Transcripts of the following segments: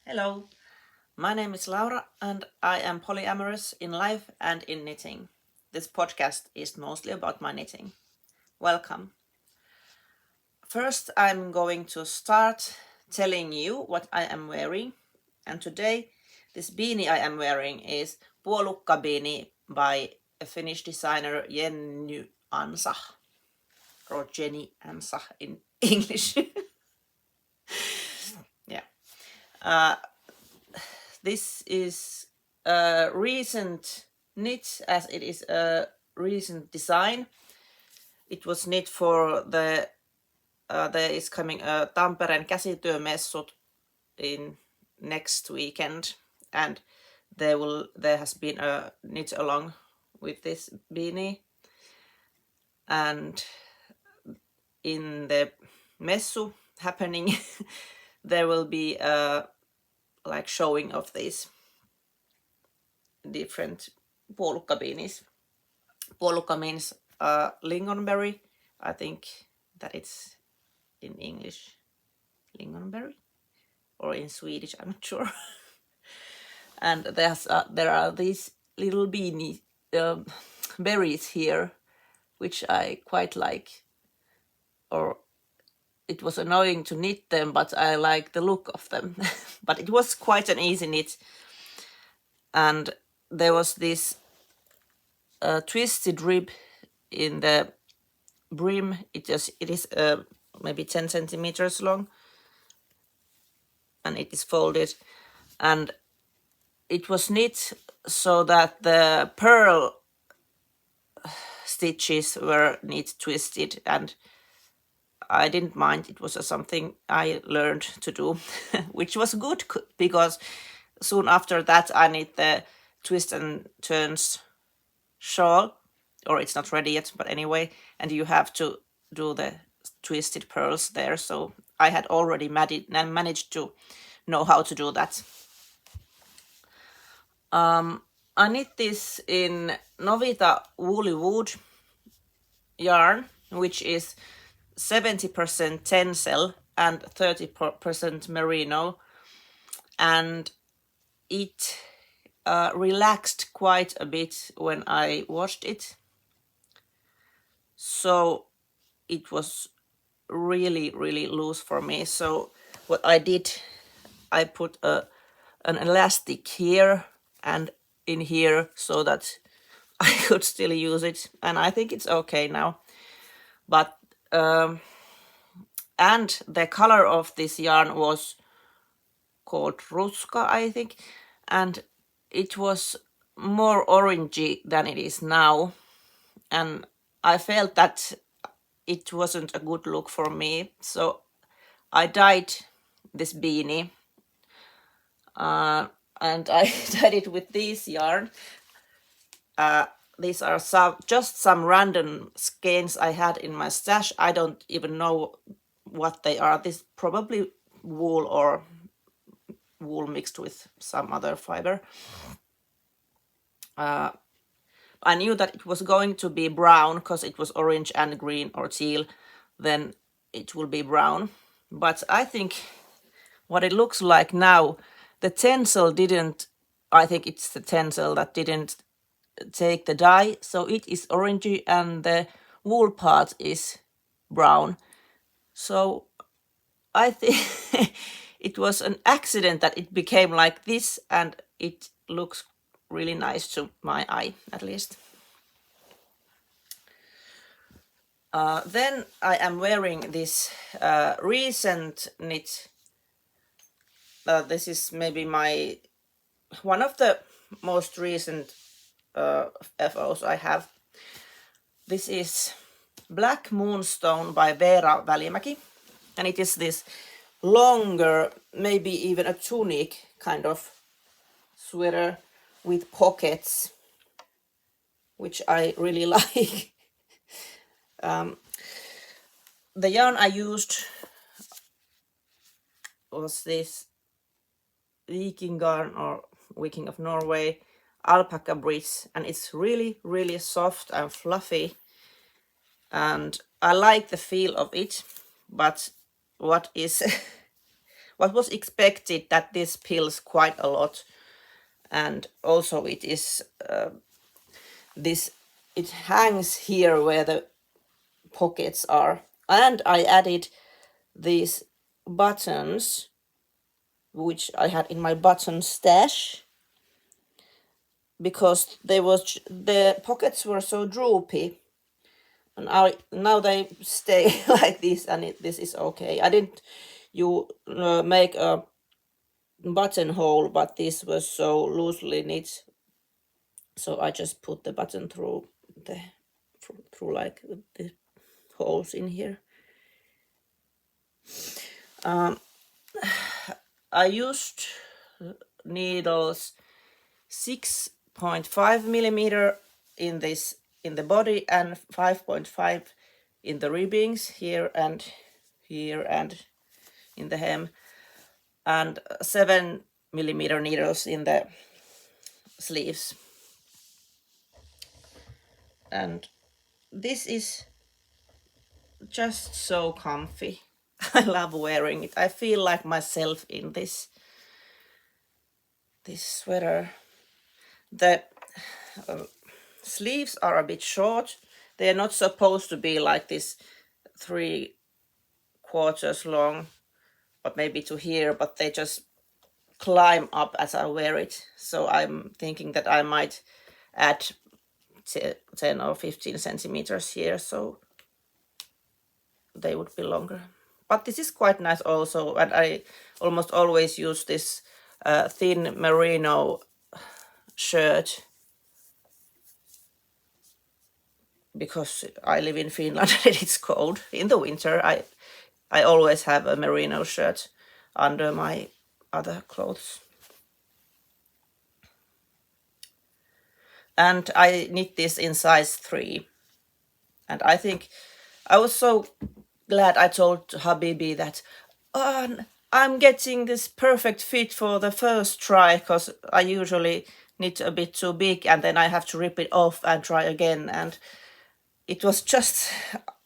Hello, my name is Laura and I am polyamorous in life and in knitting. This podcast is mostly about my knitting. Welcome. First, I'm going to start telling you what I am wearing. And today, this beanie I am wearing is puolukka beanie by a Finnish designer Jenny Ansa, or Jenny Ansa in English. Yeah. This is a recent knit, as it is a recent design. It was knit for there is coming a Tampereen käsityömessut in next weekend, and there has been a knit along with this beanie, and in the messu happening there will be a like showing of these different puolukka beanies. Puolukka means lingonberry. I think that it's in English lingonberry, or in Swedish, I'm not sure. And there are these little beanie berries here, which I quite like. Or it was annoying to knit them, but I like the look of them. But it was quite an easy knit. And there was this twisted rib in the brim. It is maybe 10 centimeters long, and it is folded, and it was knit so that the pearl stitches were knit twisted, and I didn't mind. It was something I learned to do, which was good because soon after that I knit the twist and turns shawl, or it's not ready yet, but anyway, and you have to do the twisted pearls there, so I had already managed to know how to do that. I knit this in Novita Woolly Wood yarn, which is 70% tencel and 30% merino, and it relaxed quite a bit when I washed it, so it was really loose for me. So what I did, I put an elastic here and in here so that I could still use it, and I think it's okay now. But and the color of this yarn was called ruska, I think, and it was more orangey than it is now, and I felt that it wasn't a good look for me, so I dyed this beanie, and I dyed it with this yarn. These are just some random skeins I had in my stash. I don't even know what they are. This probably wool, or wool mixed with some other fiber. I knew that it was going to be brown because it was orange and green or teal, then it will be brown. But I think what it looks like now, the tencel didn't, I think it's the tencel that didn't take the dye, so it is orangey and the wool part is brown. So I think it was an accident that it became like this, and it looks really nice to my eye, at least. Then I am wearing this recent knit. This is maybe one of the most recent FOs I have. This is Black Moonstone by Veera Välimäki, and it is this longer, maybe even a tunic kind of sweater with pockets, which I really like. The yarn I used was this Vikingarn, or Viking of Norway, alpaca bridge, and it's really soft and fluffy, and I like the feel of it. But what is what was expected that this pills quite a lot, and also it is it hangs here where the pockets are, and I added these buttons which I had in my button stash because the pockets were so droopy, and now they stay like this, and this is okay. I didn't make a buttonhole, but this was so loosely knit, so I just put the button through like the holes in here. I used needles 6.5 millimeter in the body and 5.5 in the ribbings here and in the hem, and 7 millimeter needles in the sleeves. And this is just so comfy. I love wearing it. I feel like myself in this sweater. The sleeves are a bit short. They're not supposed to be like this 3/4 long, but maybe to here, but they just climb up as I wear it. So I'm thinking that I might add 10 or 15 centimeters here, so they would be longer. But this is quite nice also, and I almost always use this thin merino shirt because I live in Finland and it's cold in the winter. I always have a merino shirt under my other clothes. And I knit this in size 3. And I think I was so glad I told Habibi that I'm getting this perfect fit for the first try, because I usually knit a bit too big and then I have to rip it off and try again. And it was just,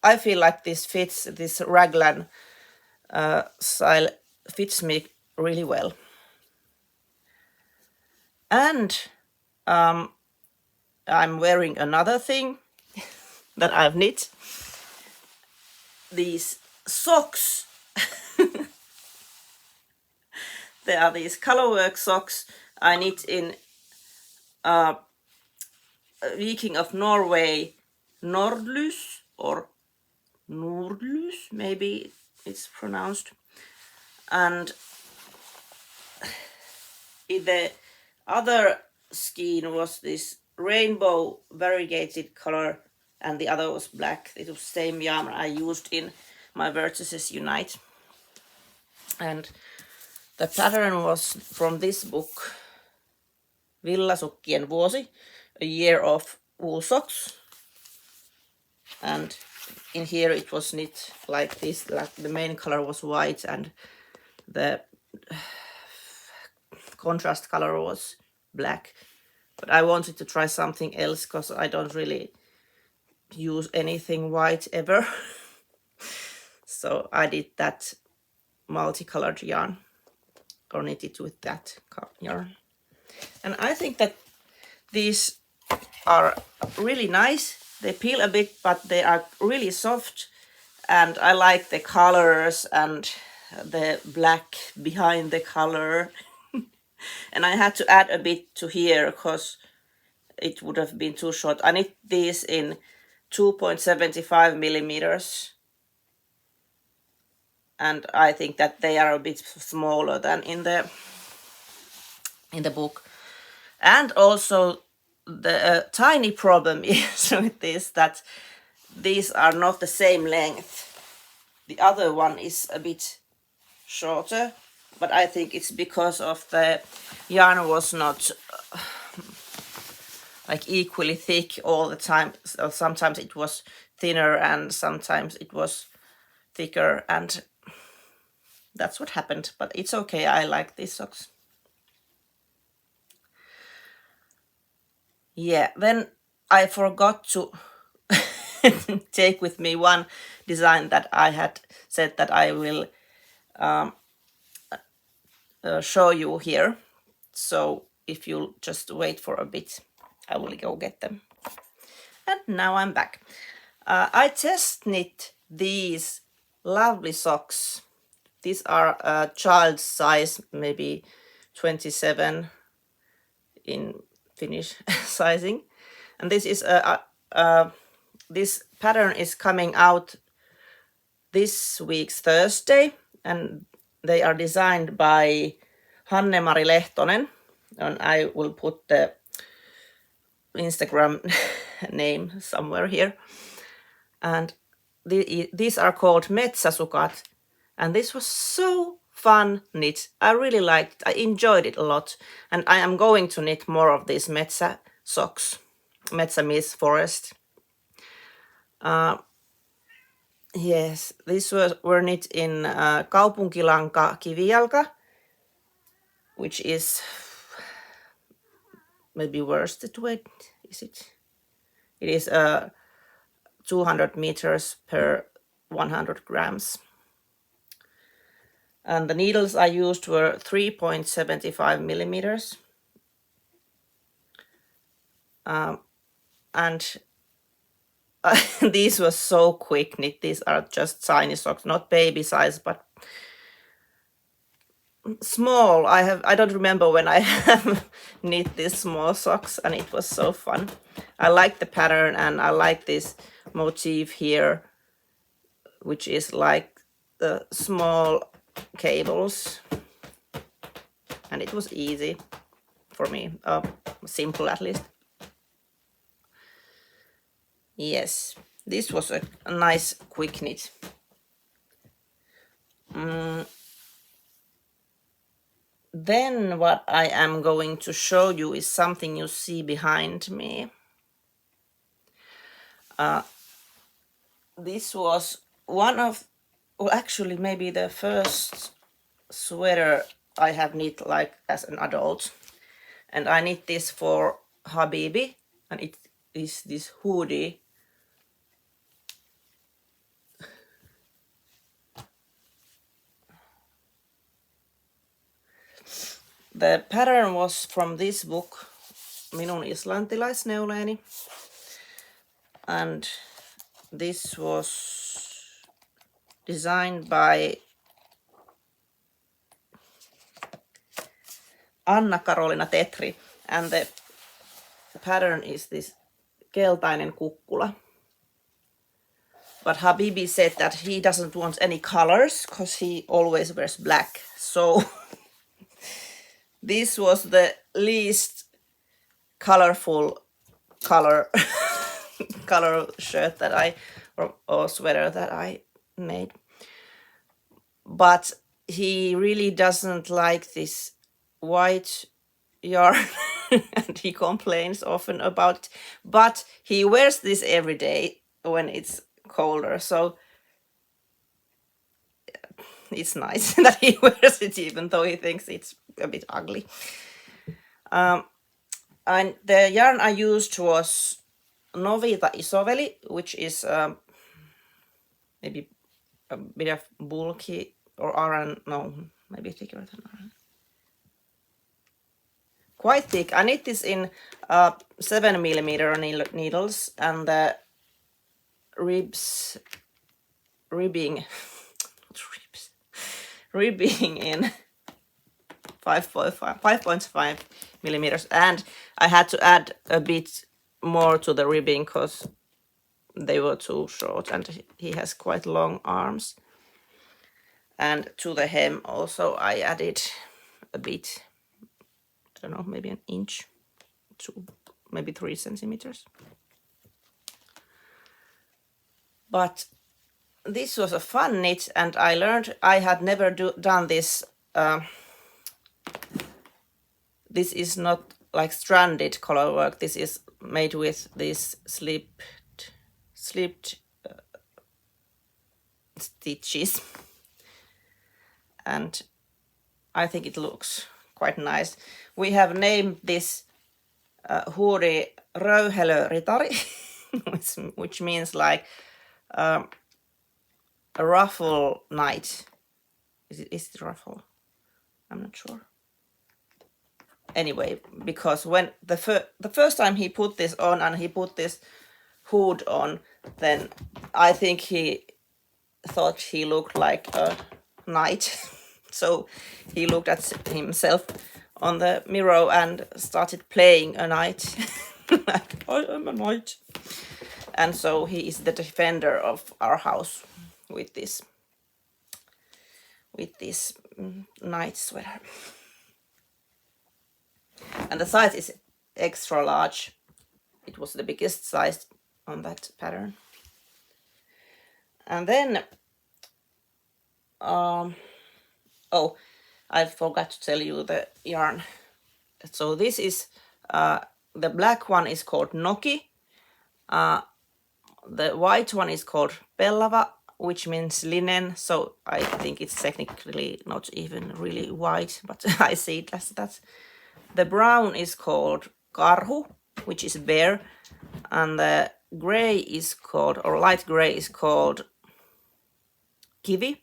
I feel like this raglan style fits me really well. And I'm wearing another thing that I've knit. These socks. There are these Colorwork socks I knit in Viking of Norway Nordlys, or Nordlys, maybe it's pronounced. And the other skein was this rainbow variegated color, and the other was black. It was the same yarn I used in my Vertices Unite. And the pattern was from this book, Villasukkien vuosi, a year of wool socks. And in here it was knit like this, like the main color was white and the contrast color was black. But I wanted to try something else because I don't really use anything white ever. So I did that multicolored yarn, or knitted with that yarn. And I think that these are really nice. They peel a bit, but they are really soft, and I like the colors and the black behind the color. And I had to add a bit to here because it would have been too short. I knit these in 2.75 millimeters, and I think that they are a bit smaller than in the book. And also the tiny problem is with this, that these are not the same length. The other one is a bit shorter, but I think it's because of the yarn was not like equally thick all the time. So sometimes it was thinner and sometimes it was thicker, and that's what happened. But it's okay, I like these socks. Yeah, then I forgot to take with me one design that I had said that I will show you here. So if you'll just wait for a bit, I will go get them. And now I'm back. I test knit these lovely socks. These are child size, maybe 27 in Finnish sizing. And this is this pattern is coming out this week's Thursday, and they are designed by Hanne-Mari Lehtonen, and I will put the Instagram name somewhere here. And these are called metsäsukat, and this was so fun knit. I really liked, I enjoyed it a lot, and I am going to knit more of these metsä socks, metsämies forest. Yes, these were knit in kaupunkilanka kivijalka, which is maybe worsted weight, is it? It is 200 meters per 100 grams. And the needles I used were 3.75 millimeters. And these were so quick knit. These are just tiny socks, not baby size, but small. I don't remember when I have knit these small socks, and it was so fun. I like the pattern, and I like this motif here, which is like the small cables, and it was easy for me, simple at least. Yes, this was a nice quick knit. Then what I am going to show you is something you see behind me. This was one of, well, actually maybe the first sweater I have knit like as an adult. And I knit this for Habibi, and it is this hoodie. The pattern was from this book, Minun islantilaisneuleeni, and this was designed by Anna-Karolina Tetri, and the pattern is this keltainen kukkula. But Habibi said that he doesn't want any colors because he always wears black, so this was the least colorful color shirt that I or sweater that I made. But he really doesn't like this white yarn and he complains often about it. But he wears this every day when it's colder, so it's nice that he wears it even though he thinks it's a bit ugly. And the yarn I used was Novita Isoveli, which is maybe a bit of bulky, or Aran, no, maybe thicker than Aran. Quite thick. I knit this in 7 millimeter needles, and the ribbing in 5.5 millimeters, and I had to add a bit more to the ribbing because they were too short, and he has quite long arms. And to the hem also I added a bit, I don't know, maybe an inch to maybe 3 centimeters. But this was a fun knit, and I learned, I had never done this. This is not like stranded color work. This is made with these slipped stitches, and I think it looks quite nice. We have named this hoodie Röyhelöritari, which means like a ruffle knight. Is it ruffle? I'm not sure. Anyway, because when the first time he put this on and he put this hood on, then I think he thought he looked like a knight. So he looked at himself on the mirror and started playing a knight. Like, I am a knight. And so he is the defender of our house with this knight sweater. And the size is extra large. It was the biggest size on that pattern. And then, oh, I forgot to tell you the yarn. So this is, the black one is called Noki. The white one is called Pellava, which means linen. So I think it's technically not even really white, but I see it as that. The brown is called Karhu, which is bear. And the gray is called, or light gray is called Kivi.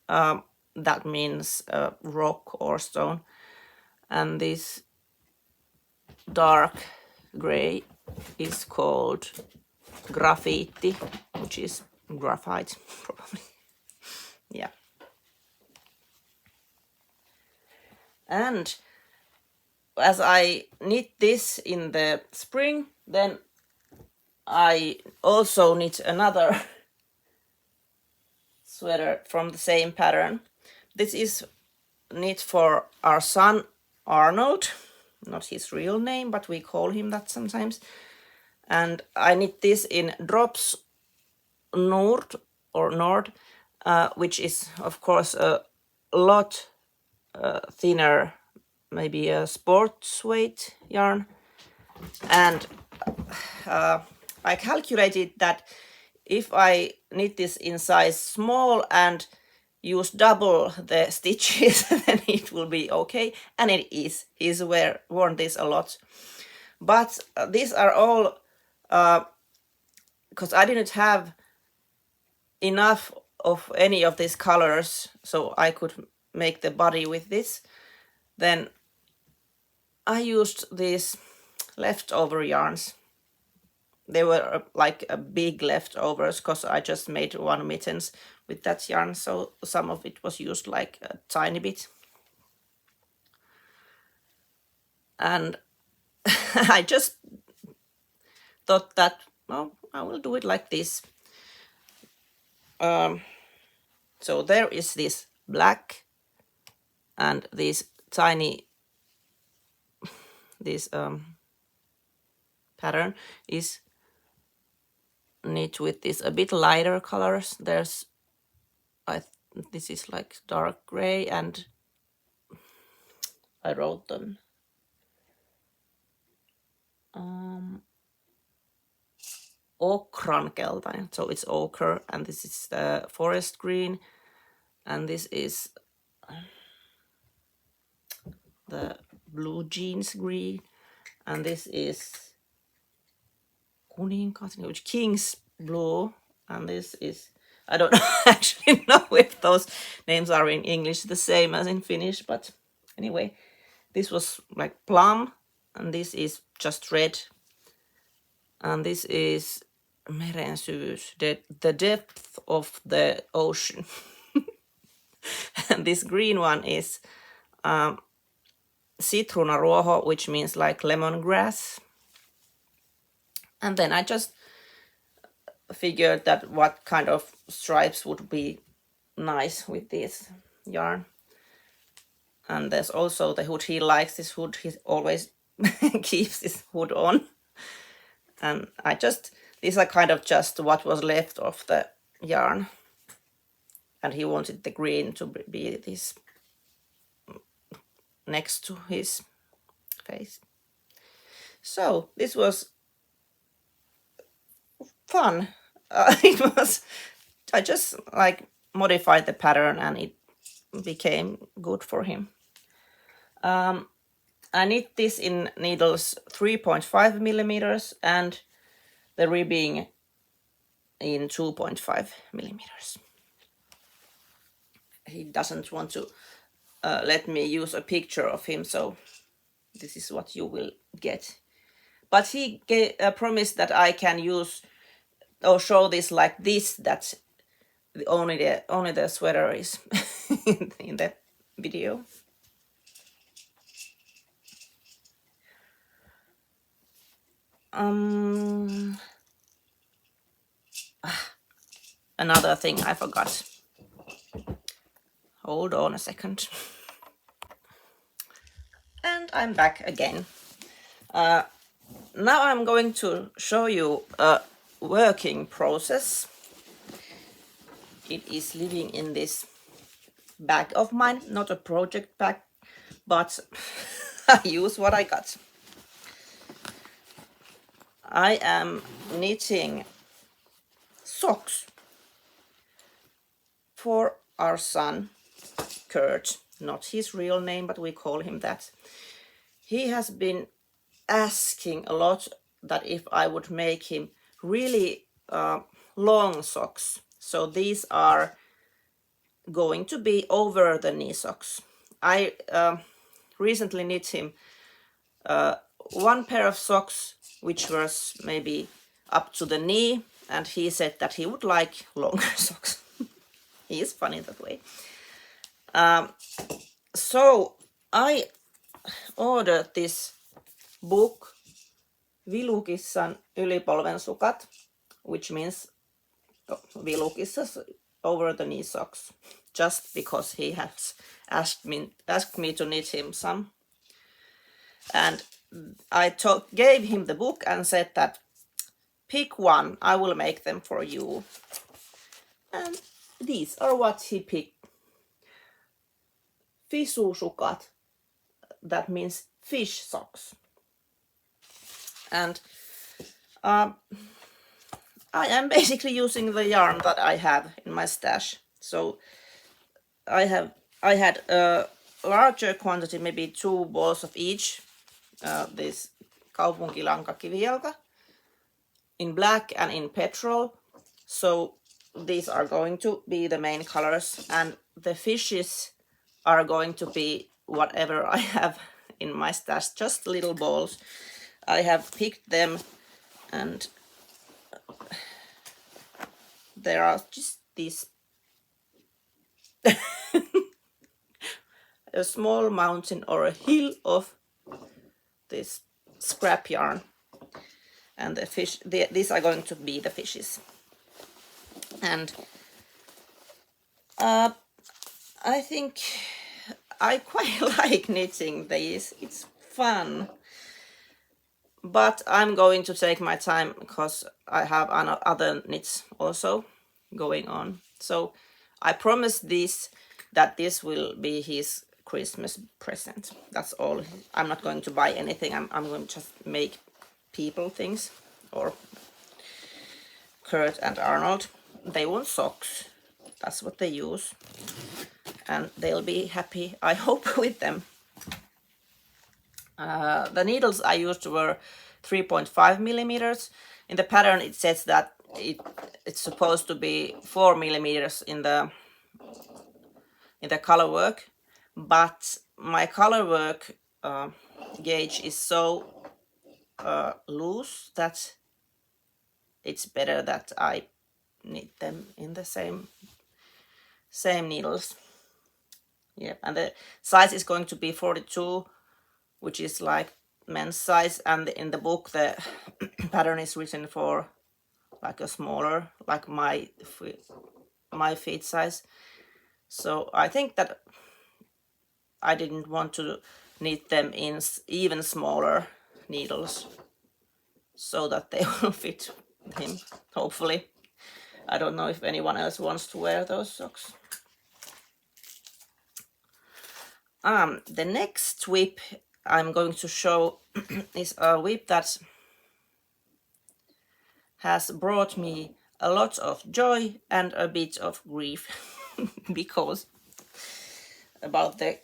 That means rock or stone. And this dark gray is called graffiti, which is graphite, probably. Yeah. And as I knit this in the spring, then I also knit another sweater from the same pattern. This is knit for our son Arnold, not his real name, but we call him that sometimes. And I knit this in Drops Nord, which is of course a lot thinner, maybe a sports weight yarn. And I calculated that if I knit this in size small and use double the stitches, then it will be okay. And it is. He's worn this a lot. But these are all, because I didn't have enough of any of these colors, so I could make the body with this. Then I used these leftover yarns. They were like a big leftovers because I just made one mittens with that yarn, so some of it was used like a tiny bit. And I just thought that, well, I will do it like this. So there is this black and this tiny, this pattern is knit with this a bit lighter colors. There's, this is like dark gray, and I wrote them. Okrankeltainen, so it's ochre, and this is the forest green, and this is the blue jeans green, and this is which king's blue, and this is, I don't actually know if those names are in English the same as in Finnish, but anyway, this was like plum, and this is just red, and this is meren syvyys, the depth of the ocean. And this green one is sitruunaruoho, which means like lemongrass. And then I just figured that what kind of stripes would be nice with this yarn. And there's also the hood. He likes this hood. He always keeps this hood on. And I just, these are kind of just what was left of the yarn. And he wanted the green to be this next to his face. So this was fun. It was, I just like modified the pattern and it became good for him. I knit this in needles 3.5 millimeters and the ribbing in 2.5 millimeters. He doesn't want to let me use a picture of him, so this is what you will get. But he promised that I can use or show this like this, that only the sweater is in the video. Another thing I forgot. Hold on a second. And I'm back again. Now I'm going to show you a working process. It is living in this bag of mine, not a project bag, but I use what I got. I am knitting socks for our son, Kurt. Not his real name, but we call him that. He has been asking a lot that if I would make him really long socks. So these are going to be over the knee socks. I recently knit him one pair of socks which was maybe up to the knee, and he said that he would like longer socks. He is funny that way. So I ordered this book, Vilukissan ylipolven sukat, which means Vilukissa's over the knee socks, just because he has asked me to knit him some. And I gave him the book and said that pick one, I will make them for you. And these are what he picked. Fisusukat, that means fish socks. And I am basically using the yarn that I have in my stash. So I had a larger quantity, maybe 2 balls of each. This kaupunkilanka kivijalka in black and in petrol. So these are going to be the main colors, and the fishes are going to be whatever I have in my stash, just little balls. I have picked them, and there are just these a small mountain or a hill of this scrap yarn, and the fish, these are going to be the fishes. And I think I quite like knitting these. It's fun, but I'm going to take my time because I have other knits also going on. So I promised that this will be his Christmas present. That's all. I'm not going to buy anything. I'm going to just make people things. Or Kurt and Arnold, they want socks. That's what they use. And they'll be happy, I hope, with them. The needles I used were 3.5 millimeters. In the pattern it says that it's supposed to be 4 millimeters in the Colorwork, but my Colorwork gauge is so loose that it's better that I knit them in the same needles. Yep, and the size is going to be 42, which is like men's size, and in the book the pattern is written for like a smaller, like my feet size. So I think that I didn't want to knit them in even smaller needles so that they will fit him, hopefully. I don't know if anyone else wants to wear those socks. The next whip I'm going to show is a whip that has brought me a lot of joy and a bit of grief because about the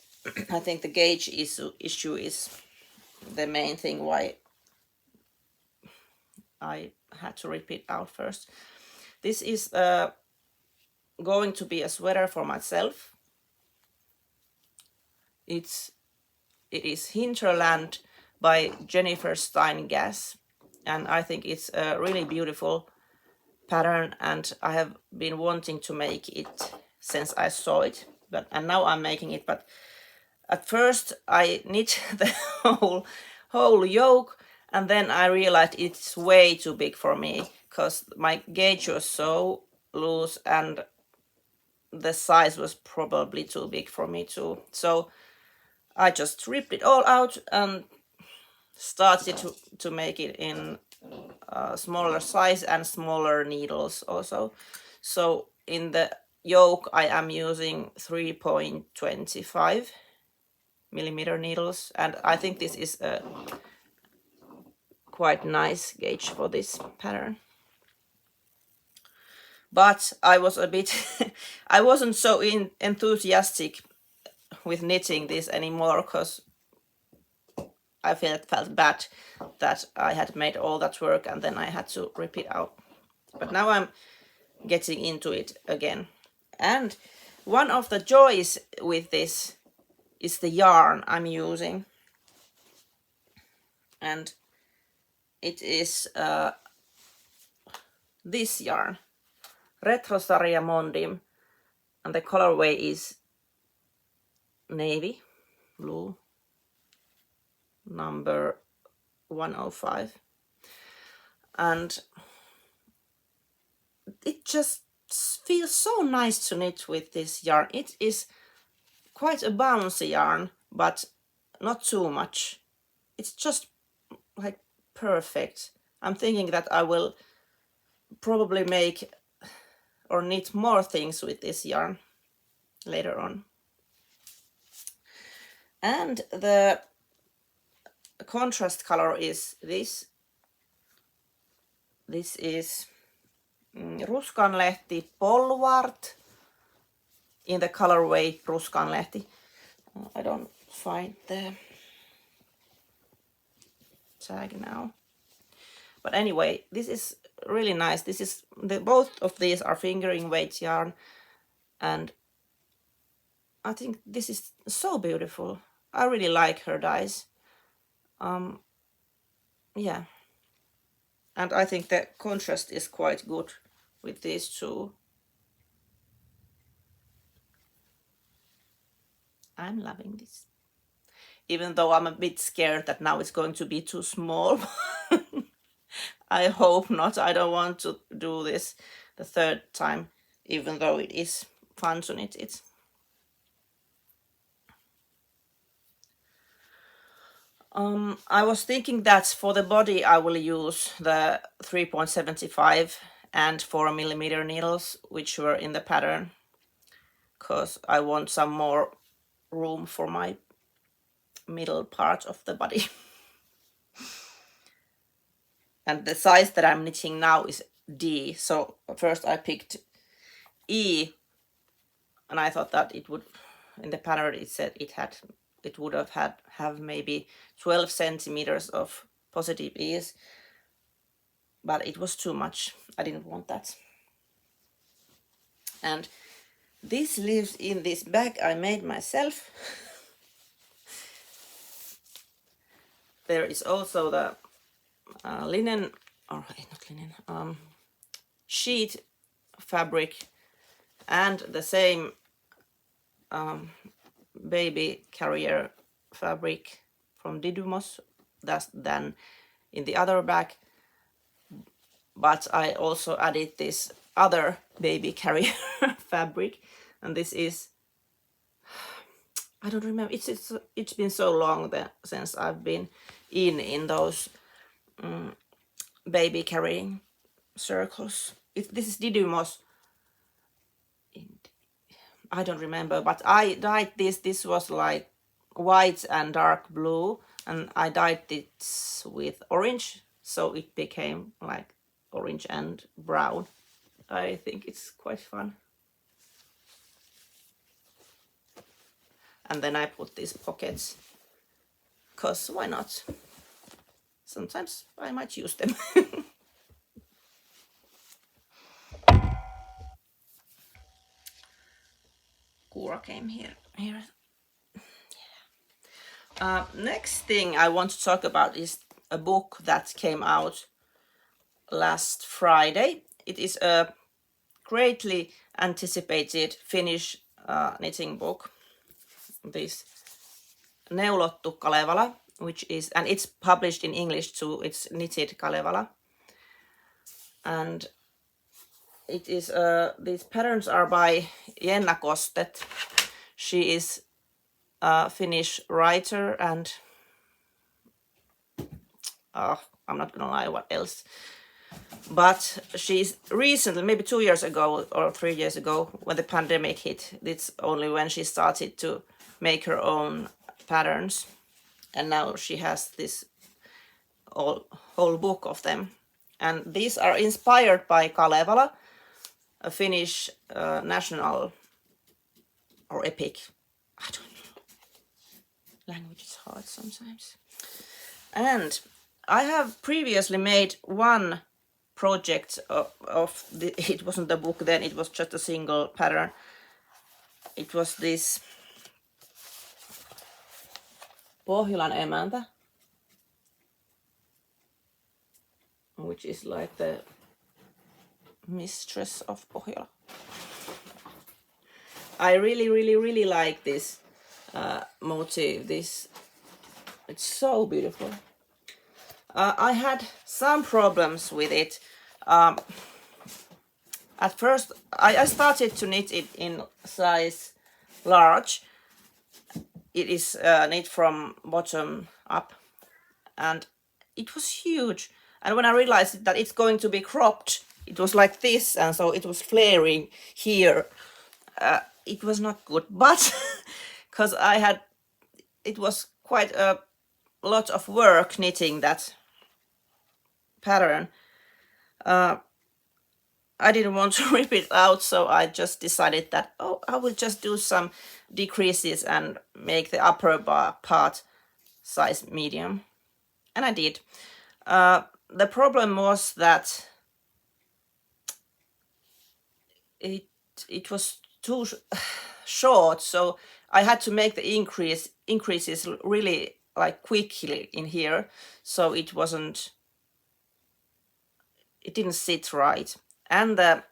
I think the gauge issue is the main thing why I had to rip it out first. This is going to be a sweater for myself. it is Hinterland by Jennifer Steingass, and I think it's a really beautiful pattern, and I have been wanting to make it since I saw it, and now I'm making it. But at first I knit the whole yoke, and then I realized it's way too big for me because my gauge was so loose and the size was probably too big for me too. So I just ripped it all out and started to make it in smaller size and smaller needles also. So in the yoke I am using 3.25 millimeter needles, and I think this is a quite nice gauge for this pattern. But I was a bit I wasn't so enthusiastic with knitting this anymore because I felt bad that I had made all that work and then I had to rip it out. But now I'm getting into it again. And one of the joys with this is the yarn I'm using. And it is this yarn, Retrosaria Mondim, and the colorway is navy blue, number 105. And it just feels so nice to knit with this yarn. It is quite a bouncy yarn, but not too much. It's just like perfect. I'm thinking that I will probably make or knit more things with this yarn later on. And the contrast color is this. This is Ruskanlehti Polvart in the colorway Ruskanlehti. I don't find the tag now. But anyway, this is really nice. This is both of these are fingering weight yarn, and I think this is so beautiful. I really like her dyes. Yeah. And I think the contrast is quite good with these two. I'm loving this. Even though I'm a bit scared that now it's going to be too small. I hope not. I don't want to do this the third time, even though it is fun to knit it. I was thinking that for the body I will use the 3.75 and 4 millimeter needles, which were in the pattern, because I want some more room for my middle part of the body. And the size that I'm knitting now is D, so first I picked E, and I thought that it would, in the pattern it said it would have maybe 12 centimeters of positive ease, but it was too much. I didn't want that. And this lives in this bag I made myself. There is also the linen, or not linen, sheet fabric, and the same baby carrier fabric from Didymos than in the other bag, but I also added this other baby carrier fabric, and this is, I don't remember, it's been so long since I've been in those baby carrying circles. This is Didymos. I don't remember, but I dyed this was like white and dark blue, and I dyed it with orange, so it became like orange and brown. I think it's quite fun. And then I put these pockets, because why not? Sometimes I might use them. Kura came here. Next thing I want to talk about is a book that came out last Friday. It is a greatly anticipated Finnish knitting book. This Neulottu Kalevala, which is, and it's published in English too. It's knitted Kalevala, and it is these patterns are by Jenna Kostet. She is a Finnish writer and I'm not gonna lie, what else? But she's recently, maybe 2 years ago or 3 years ago, when the pandemic hit, it's only when she started to make her own patterns. And now she has this whole book of them. And these are inspired by Kalevala, a Finnish national or epic. I don't know. Language is hard sometimes. And I have previously made one project of the, it wasn't a book then, it was just a single pattern. It was this Pohjolan emäntä, which is like the mistress of Pohjola. I really like this motif. It's so beautiful. I had some problems with it. At first, I started to knit it in size large. It is knit from bottom up, and it was huge. And when I realized that it's going to be cropped, it was like this, and so it was flaring here. It was not good, but because it was quite a lot of work knitting that pattern. I didn't want to rip it out, so I just decided that, I will just do some decreases and make the upper part size medium. And I did. The problem was that it was too short, so I had to make the increases really like quickly in here, so it didn't sit right, and the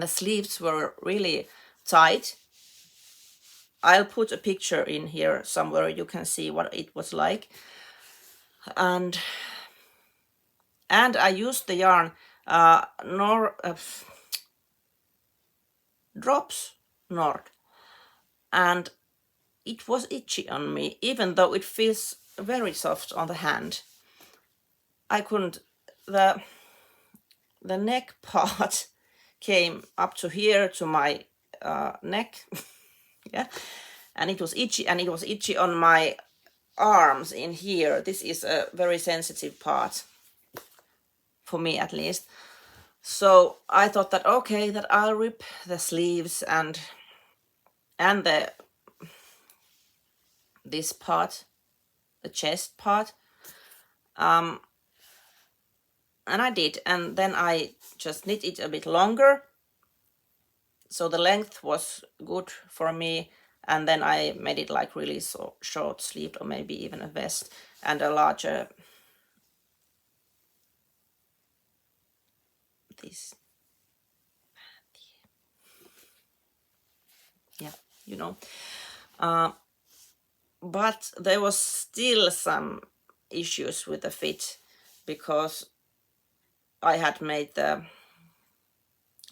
sleeves were really tight. I'll put a picture in here somewhere, you can see what it was like. And I used the yarn Drops Nord, and it was itchy on me, even though it feels very soft on the hand. I couldn't, the neck part came up to here, to my neck. Yeah, and it was itchy, and it was itchy on my arms in here. This is a very sensitive part, for me at least. So I thought that, okay, that I'll rip the sleeves and this part, the chest part. And I did, and then I just knit it a bit longer, so the length was good for me, and then I made it like really so short sleeved, or maybe even a vest, and a larger this. Yeah, you know. But there was still some issues with the fit, because I had made the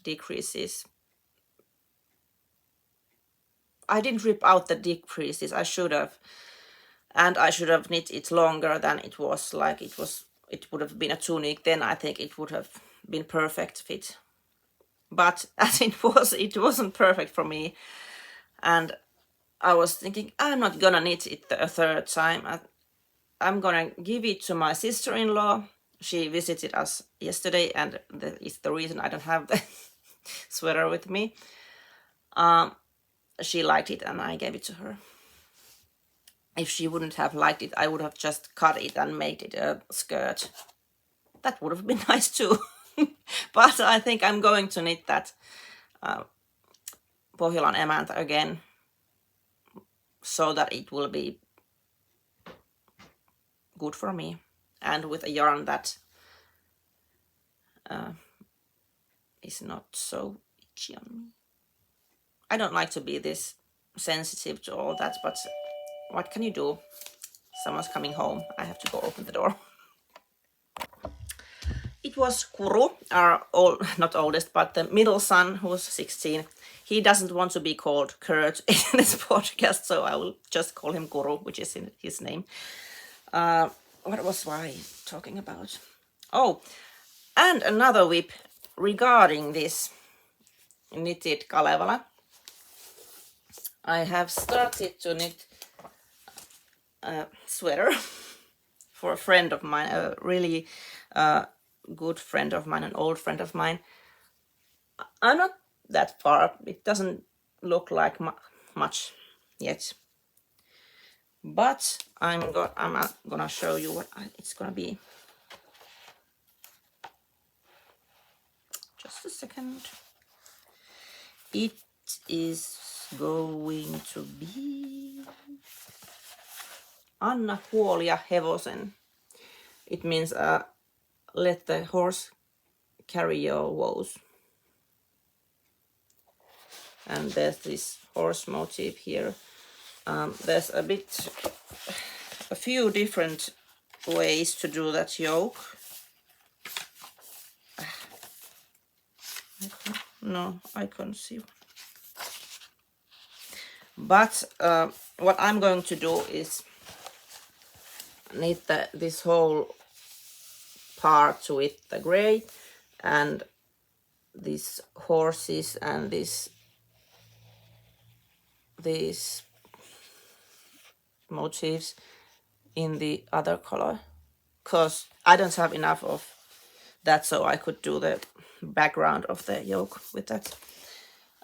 decreases. I didn't rip out the decreases, I should have. And I should have knit it longer than it was. Like it would have been a tunic, then I think it would have been perfect fit. But as it wasn't perfect for me. And I was thinking, I'm not gonna knit it a third time. I'm gonna give it to my sister-in-law. She visited us yesterday, and that is the reason I don't have the sweater with me. She liked it, and I gave it to her. If she wouldn't have liked it, I would have just cut it and made it a skirt. That would have been nice too. But I think I'm going to knit that Pohjolan emäntä again, so that it will be good for me, and with a yarn that is not so itchy on me. I don't like to be this sensitive to all that, but what can you do? Someone's coming home. I have to go open the door. It was Kuru, our not oldest, but the middle son, who's 16. He doesn't want to be called Kurt in this podcast, so I will just call him Kuru, which is in his name. What was I talking about? Oh, and another whip regarding this knitted Kalevala. I have started to knit a sweater for a friend of mine, a really good friend of mine, an old friend of mine. I'm not that far. It doesn't look like much yet. But I'm gonna show you what it's gonna be. Just a second. It is going to be Anna huolia hevosen. It means let the horse carry your woes. And there's this horse motif here. There's a few different ways to do that yoke. I can't see. But what I'm going to do is knit this whole part with the gray and these horses and these motifs in the other color, because I don't have enough of that, so I could do the background of the yoke with that.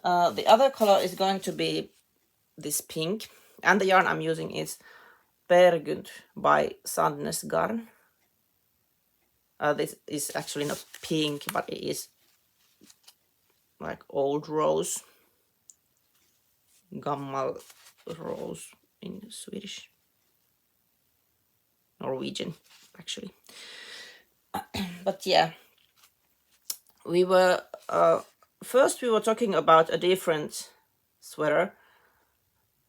The other color is going to be this pink, and the yarn I'm using is Bergund by Sandnes Garn. This is actually not pink, but it is like old rose, gammal rose in Swedish, Norwegian actually. But yeah, we were first we were talking about a different sweater.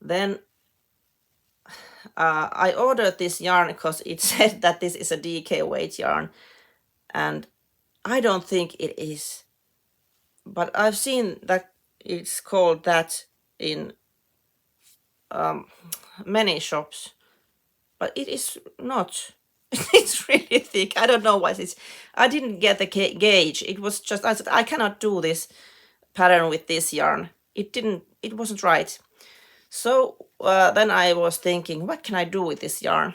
Then I ordered this yarn because it said that this is a DK weight yarn, and I don't think it is. But I've seen that it's called that in many shops, but it is not. It's really thick. I don't know why it's. I didn't get the gauge. It was just I said I cannot do this pattern with this yarn. It wasn't right. So then I was thinking, what can I do with this yarn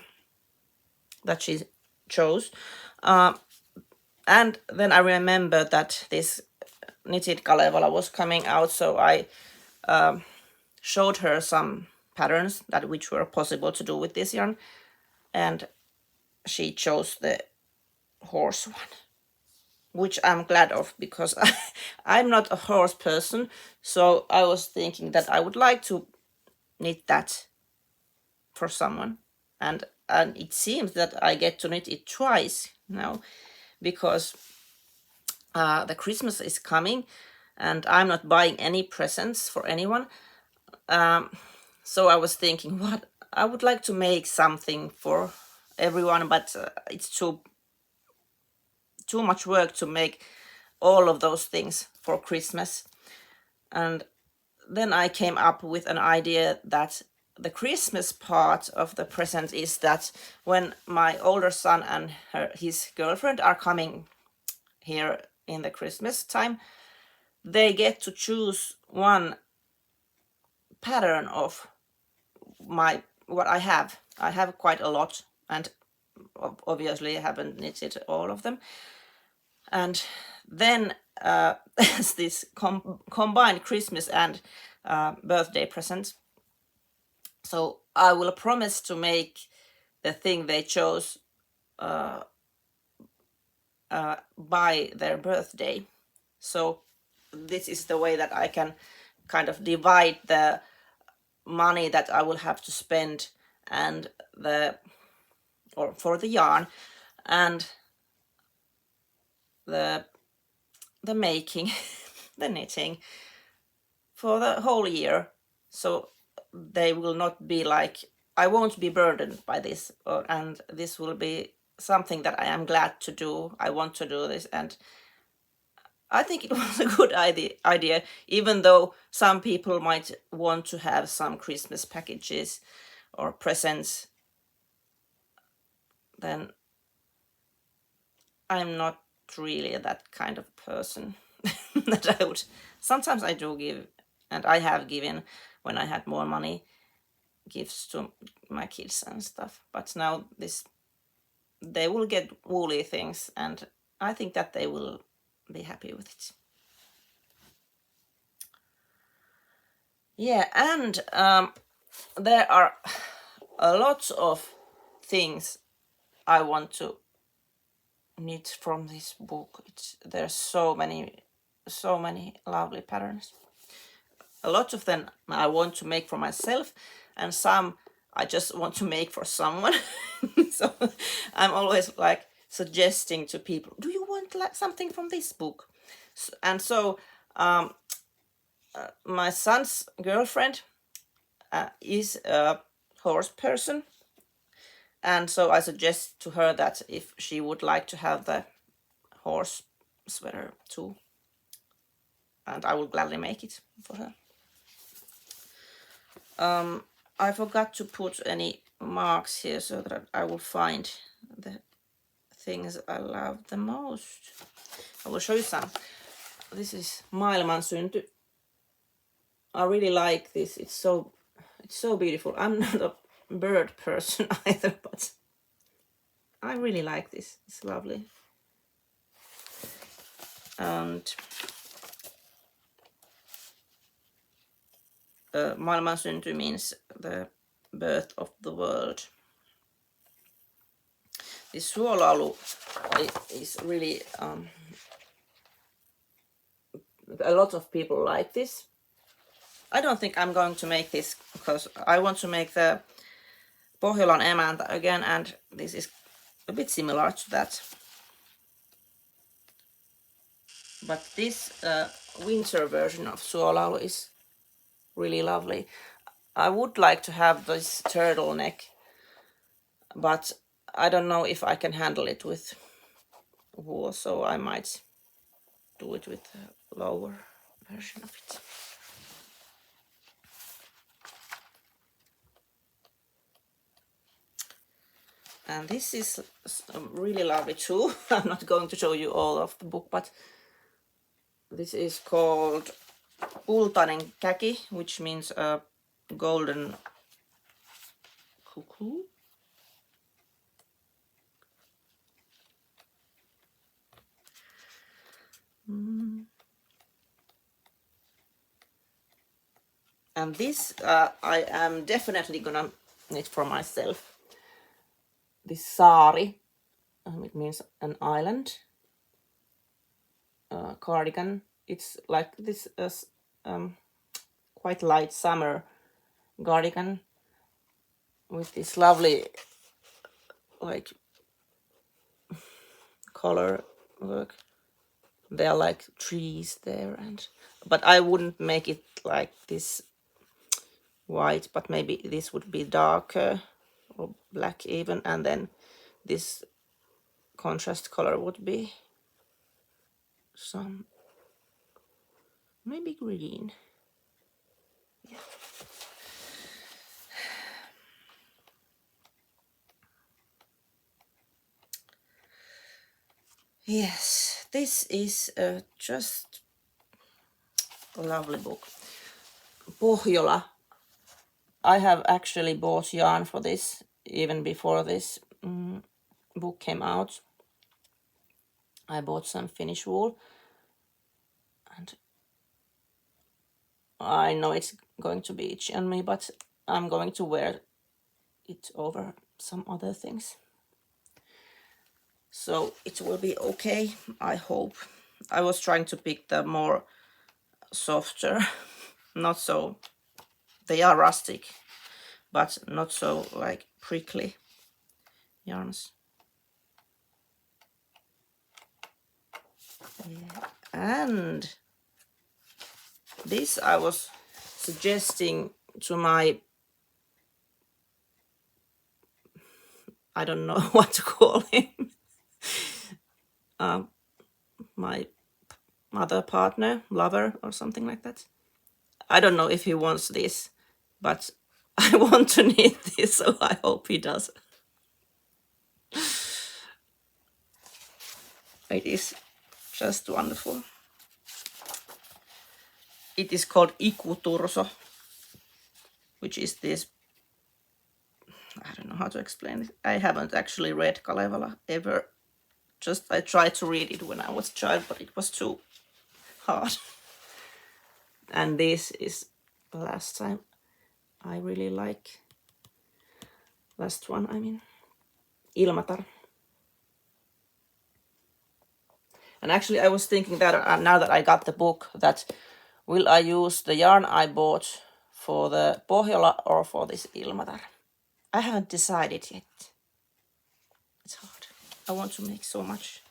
that she chose? And then I remembered that this knitted Kalevala was coming out, so I showed her some patterns which were possible to do with this yarn, and she chose the horse one, which I'm glad of, because I'm not a horse person, so I was thinking that I would like to knit that for someone, and it seems that I get to knit it twice now, because the Christmas is coming and I'm not buying any presents for anyone. So I was thinking, what I would like to make something for everyone, but it's too much work to make all of those things for Christmas. And then I came up with an idea that the Christmas part of the present is that when my older son and his girlfriend are coming here in the Christmas time, they get to choose one pattern of what I have. I have quite a lot, and obviously I haven't knitted all of them. And then this combined Christmas and birthday present. So I will promise to make the thing they chose by their birthday. So this is the way that I can kind of divide the money that I will have to spend and the or for the yarn, and the making, the knitting for the whole year. So they will not be like, I won't be burdened by this, and this will be something that I am glad to do. I want to do this, and I think it was a good idea, even though some people might want to have some Christmas packages or presents. Then I'm not really that kind of person that I would. Sometimes I do give, and I have given when I had more money, gifts to my kids and stuff. But now they will get woolly things, and I think that they will be happy with it. Yeah, and there are a lot of things I want to knit from this book. There's so many lovely patterns. A lot of them I want to make for myself, and some I just want to make for someone. So I'm always like suggesting to people, do you want like something from this book? And so my son's girlfriend is a horse person, and so I suggest to her that if she would like to have the horse sweater too, and I will gladly make it for her. I forgot to put any marks here so that I will find the things I love the most. I will show you some. This is Maailman synty. I really like this. It's so beautiful. I'm not a bird person either, but I really like this. It's lovely. And Maailman synty means the birth of the world. This suolaulu is really a lot of people like this. I don't think I'm going to make this because I want to make the Pohjolan emäntä again, and this is a bit similar to that. But this winter version of suolaulu is really lovely. I would like to have this turtleneck, but I don't know if I can handle it with wool, so I might do it with a lower version of it. And this is really lovely too. I'm not going to show you all of the book, but this is called Kultainen käki, which means a golden cuckoo. And this I am definitely gonna knit for myself. This saari, it means an island. Cardigan. It's like this quite light summer cardigan with this lovely like color work. There are like trees there, but I wouldn't make it like this white, but maybe this would be darker or black even, and then this contrast color would be some maybe green. Yeah. Yes, this is just a lovely book. Pohjola. I have actually bought yarn for this even before this book came out. I bought some Finnish wool, and I know it's going to be itchy on me, but I'm going to wear it over some other things. So it will be okay, I hope. I was trying to pick the more softer, not so, they are rustic, but not so like prickly yarns. And this I was suggesting to my, I don't know what to call him, my other partner, lover, or something like that. I don't know if he wants this, but I want to knit this, so I hope he does. It is just wonderful. It is called Ikuturso, which is this, I don't know how to explain it. I haven't actually read Kalevala ever. Just I tried to read it when I was a child, but it was too hard. And this is the last time I really like. Last one, I mean. Ilmatar. And actually I was thinking that now that I got the book, that will I use the yarn I bought for the Pohjola or for this Ilmatar? I haven't decided yet. It's hard. I want to make so much.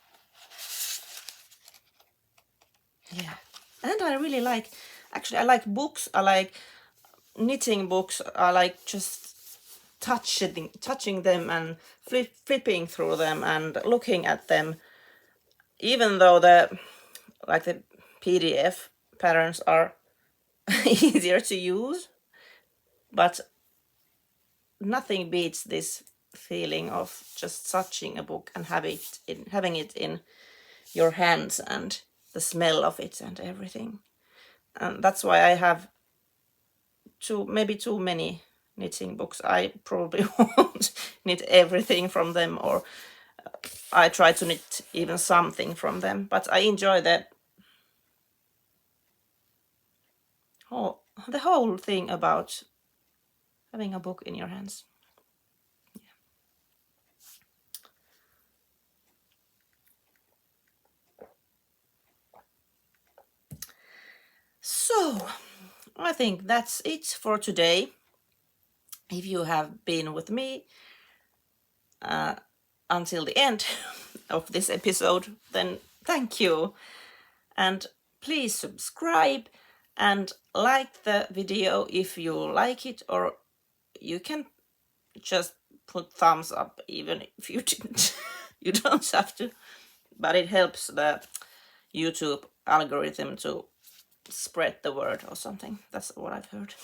Yeah. And I really like, actually I like books, I like knitting books, I like just touching them and flipping through them and looking at them. Even though the PDF patterns are easier to use, but nothing beats this feeling of just touching a book and having it in your hands and the smell of it and everything. And that's why I have maybe too many knitting books. I probably won't knit everything from them, or I try to knit even something from them, but I enjoy the whole thing about having a book in your hands. Yeah. So I think that's it for today. If you have been with me until the end of this episode, then thank you. And please subscribe and like the video if you like it, or you can just put thumbs up even if you didn't. You don't have to, but it helps the YouTube algorithm to spread the word or something. That's what I've heard.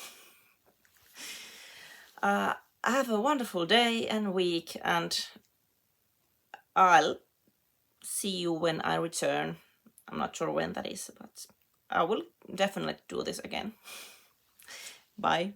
Have a wonderful day and week, and I'll see you when I return. I'm not sure when that is, but I will definitely do this again. Bye.